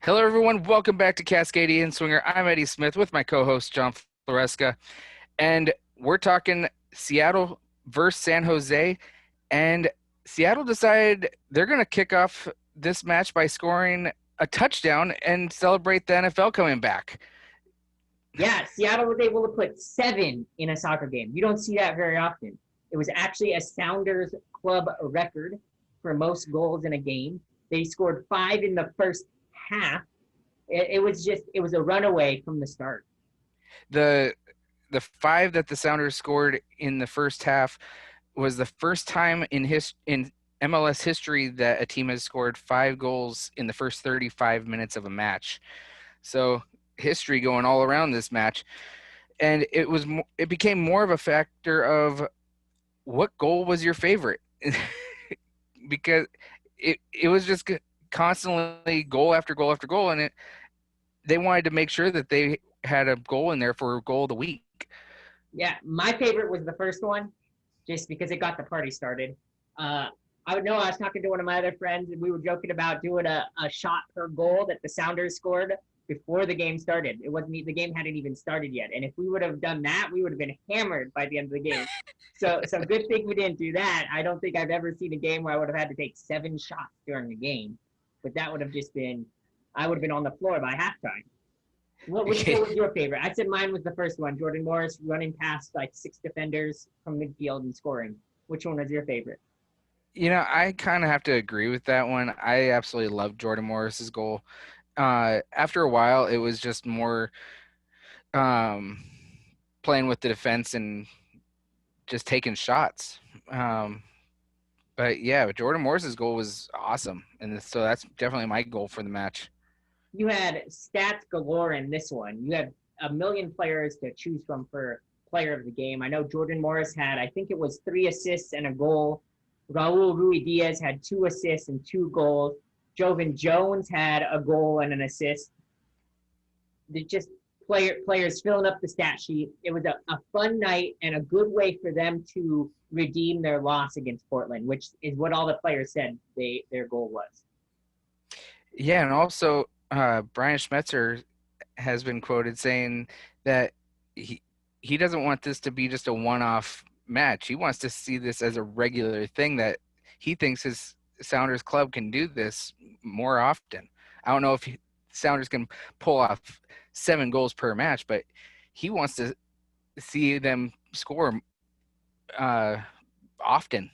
Hello, everyone. Welcome back to Cascadia Inswinger. I'm Eddie Smith with my co-host John Floresca, and we're talking Seattle versus San Jose. And Seattle decided they're going to kick off this match by scoring a touchdown and celebrate the NFL coming back. Yeah, Seattle was able to put 7 in a soccer game. You don't see that very often. It was actually a Sounders club record for most goals in a game. They scored 5 in the first half. It was a runaway from the start. The the 5 that the Sounders scored in the first half was the first time in MLS history that a team has scored 5 goals in the first 35 minutes of a match. So history going all around this match, and it became more of a factor of what goal was your favorite because it was just constantly goal after goal after goal, and they wanted to make sure that they had a goal in there for goal of the week. Yeah, my favorite was the first one, just because it got the party started. I was talking to one of my other friends, and we were joking about doing a shot per goal that the Sounders scored before the game started. The game hadn't even started yet, and if we would have done that, we would have been hammered by the end of the game. So good thing we didn't do that. I don't think I've ever seen a game where I would have had to take 7 shots during the game, but that would have just been, I would have been on the floor by halftime. What was your favorite? I said mine was the first one. Jordan Morris running past like 6 defenders from midfield and scoring. Which one was your favorite? I kind of have to agree with that one. I absolutely loved Jordan Morris's goal. After a while, it was just more playing with the defense and just taking shots. But Jordan Morris's goal was awesome, and so that's definitely my goal for the match. You had stats galore in this one. You had a million players to choose from for player of the game. I know Jordan Morris had, I think it was 3 assists and a goal. Raul Ruidiaz had 2 assists and 2 goals. Jovan Jones had a goal and an assist. Just players filling up the stat sheet. It was a fun night and a good way for them to redeem their loss against Portland, which is what all the players said their goal was. Yeah, and also Brian Schmetzer has been quoted saying that he doesn't want this to be just a one-off match. He wants to see this as a regular thing, that he thinks his Sounders club can do this more often. I don't know if Sounders can pull off 7 goals per match, but he wants to see them score often.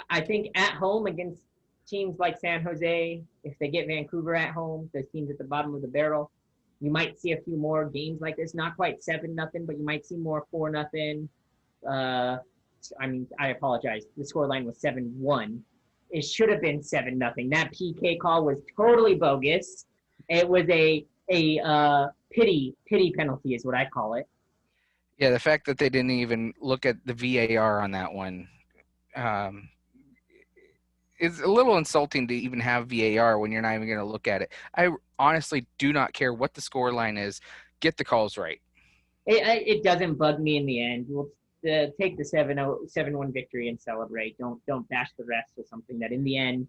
I think at home against teams like San Jose, if they get Vancouver at home, those teams at the bottom of the barrel, you might see a few more games like this. Not quite 7-0, but you might see more 4-0. I apologize. The scoreline was 7-1. It should have been 7-0. That PK call was totally bogus. It was a pity penalty is what I call it. Yeah, the fact that they didn't even look at the VAR on that one is a little insulting to even have VAR when you're not even going to look at it. I honestly do not care what the score line is. Get the calls right. It doesn't bug me in the end. We'll take the 7-1 victory and celebrate. Don't bash the refs or something that in the end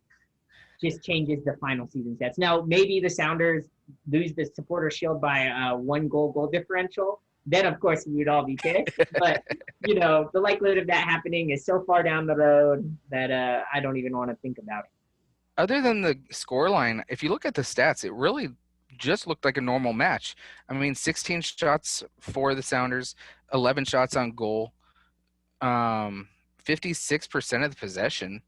just changes the final season stats. Now, maybe the Sounders lose the supporter shield by a 1 goal differential. Then, of course, we would all be pissed. But, the likelihood of that happening is so far down the road that I don't even want to think about it. Other than the scoreline, if you look at the stats, it really just looked like a normal match. I mean, 16 shots for the Sounders, 11 shots on goal, 56% of the possession.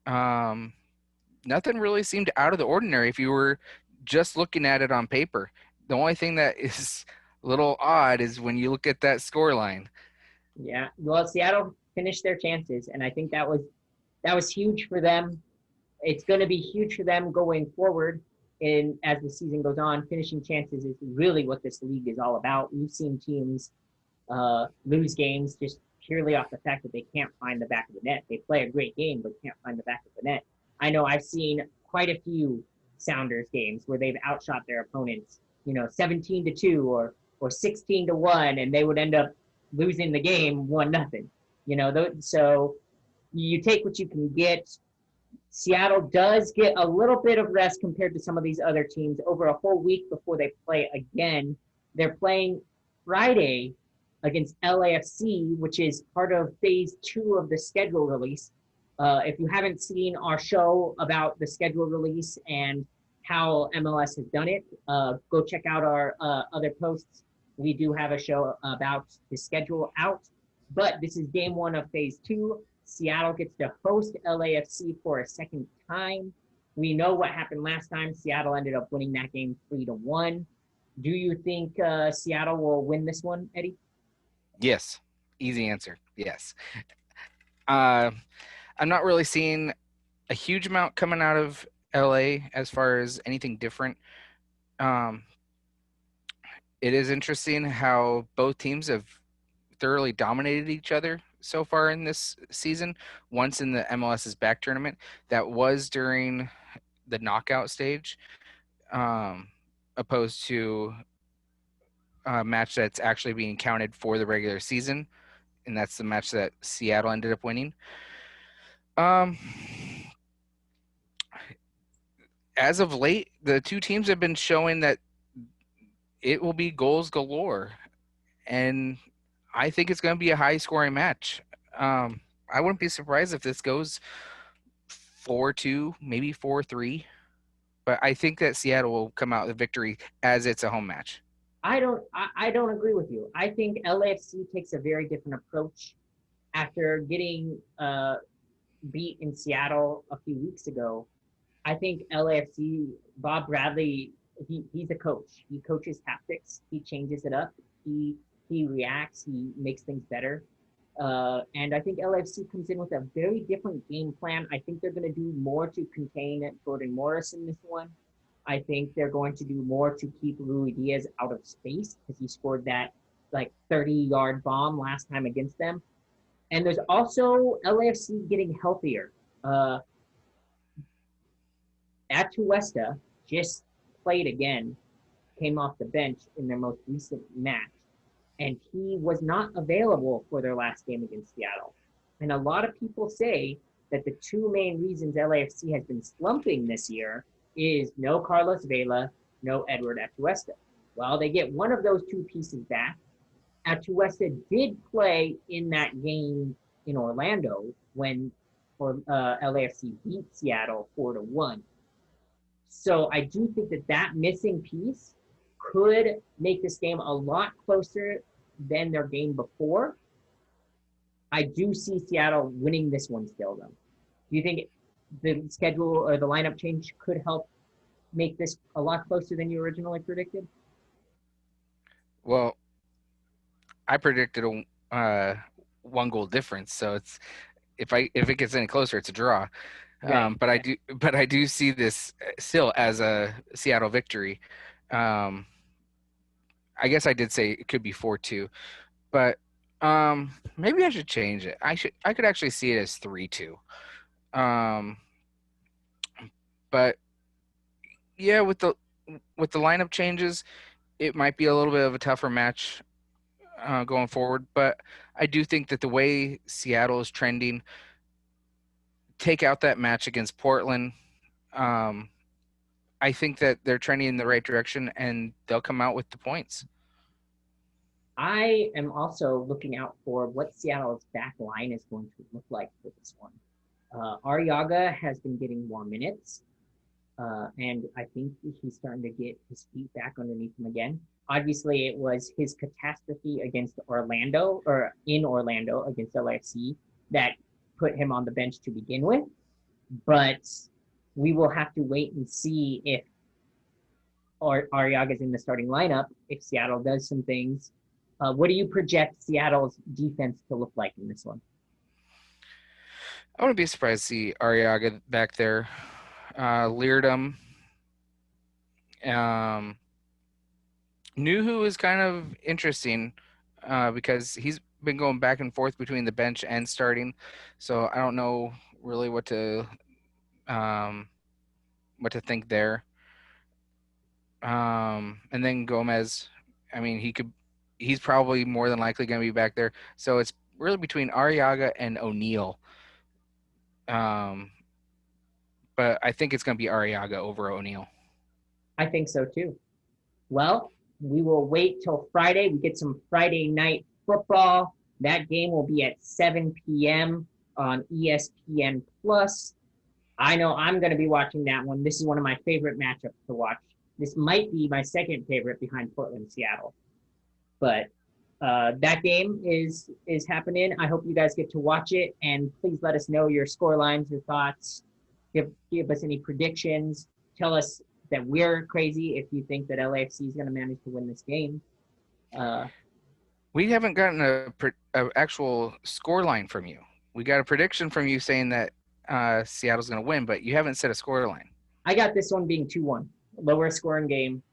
Nothing really seemed out of the ordinary if you were just looking at it on paper. The only thing that is a little odd is when you look at that score line. Yeah, well, Seattle finished their chances, and I think that was huge for them. It's going to be huge for them going forward. And as the season goes on, finishing chances is really what this league is all about. We've seen teams lose games just purely off the fact that they can't find the back of the net. They play a great game, but can't find the back of the net. I know I've seen quite a few Sounders games where they've outshot their opponents, 17-2 or 16-1, and they would end up losing the game 1-0. So you take what you can get. Seattle does get a little bit of rest compared to some of these other teams over a whole week before they play again. They're playing Friday against LAFC, which is part of phase 2 of the schedule release. If you haven't seen our show about the schedule release and how MLS has done it, go check out our other posts. We do have a show about the schedule out, but this is game 1 of phase 2. Seattle gets to host LAFC for a second time. We know what happened last time. Seattle ended up winning that game 3-1. Do you think Seattle will win this one, Eddie? Yes. Easy answer. Yes. Uh, I'm not really seeing a huge amount coming out of LA as far as anything different. Um, it is interesting how both teams have thoroughly dominated each other so far in this season. Once in the MLS's back tournament, that was during the knockout stage, um, opposed to a match that's actually being counted for the regular season, and that's the match that Seattle ended up winning. Um, as of late, the two teams have been showing that it will be goals galore, and I think it's going to be a high scoring match. I wouldn't be surprised if this goes 4-2, maybe 4-3, but I think that Seattle will come out with victory as it's a home match. I don't agree with you. I think LAFC takes a very different approach after getting beat in Seattle a few weeks ago. I think LAFC, Bob Bradley, he's a coach. He coaches tactics. He changes it up. He reacts. He makes things better. And I think LAFC comes in with a very different game plan. I think they're going to do more to contain Jordan Morris in this one. I think they're going to do more to keep Rui Diaz out of space because he scored that like 30-yard bomb last time against them. And there's also LAFC getting healthier. Atuesta just played again, came off the bench in their most recent match, and he was not available for their last game against Seattle. And a lot of people say that the two main reasons LAFC has been slumping this year is no Carlos Vela, no Edward Atuesta. Well, they get one of those two pieces back. Atuesta did play in that game in Orlando when LAFC beat Seattle 4-1. So I do think that that missing piece could make this game a lot closer than their game before. I do see Seattle winning this one still, though. Do you think the schedule or the lineup change could help make this a lot closer than you originally predicted? Well, I predicted a one goal difference, so it's if it gets any closer, it's a draw. Right. But I do see this still as a Seattle victory. Um, I guess I did say it could be 4-2, but maybe I should change it. I could actually see it as 3-2. Um, but yeah, with the lineup changes, it might be a little bit of a tougher match going forward. But I do think that the way Seattle is trending, take out that match against Portland. Um, I think that they're trending in the right direction, and they'll come out with the points. I am also looking out for what Seattle's back line is going to look like for this one. Arriaga has been getting more minutes, and I think he's starting to get his feet back underneath him again. Obviously, it was his catastrophe against Orlando or in Orlando against LAFC that put him on the bench to begin with. But we will have to wait and see if Arriaga's in the starting lineup, if Seattle does some things. What do you project Seattle's defense to look like in this one? I wouldn't be surprised to see Arriaga back there. Leardom. Um, Nuhu is kind of interesting because he's been going back and forth between the bench and starting, so I don't know really um, what to think there. And then Gomez, I mean, he's probably more than likely going to be back there. So it's really between Arriaga and O'Neal. Um, but I think it's going to be Arriaga over O'Neal. I think so too. Well, we will wait till Friday. We get some Friday night football. That game will be at 7 p.m. on ESPN Plus. I know I'm going to be watching that one. This is one of my favorite matchups to watch. This might be my second favorite behind Portland, Seattle. But that game is happening. I hope you guys get to watch it, and please let us know your score lines, your thoughts. Give us any predictions. Tell us that we're crazy if you think that LAFC is going to manage to win this game. Uh, We haven't gotten a actual score line from you. We got a prediction from you saying that Seattle's going to win, but you haven't set a score line. I got this one being 2-1, lower scoring game,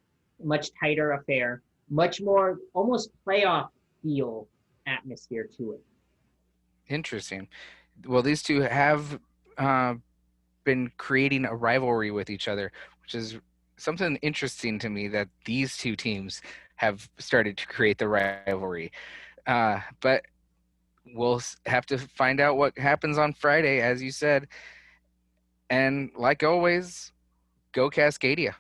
much tighter affair, much more almost playoff feel atmosphere to it. Interesting. Well, these two have uh, been creating a rivalry with each other, which is something interesting to me that these two teams have started to create the rivalry. But we'll have to find out what happens on Friday, as you said. And like always, go Cascadia.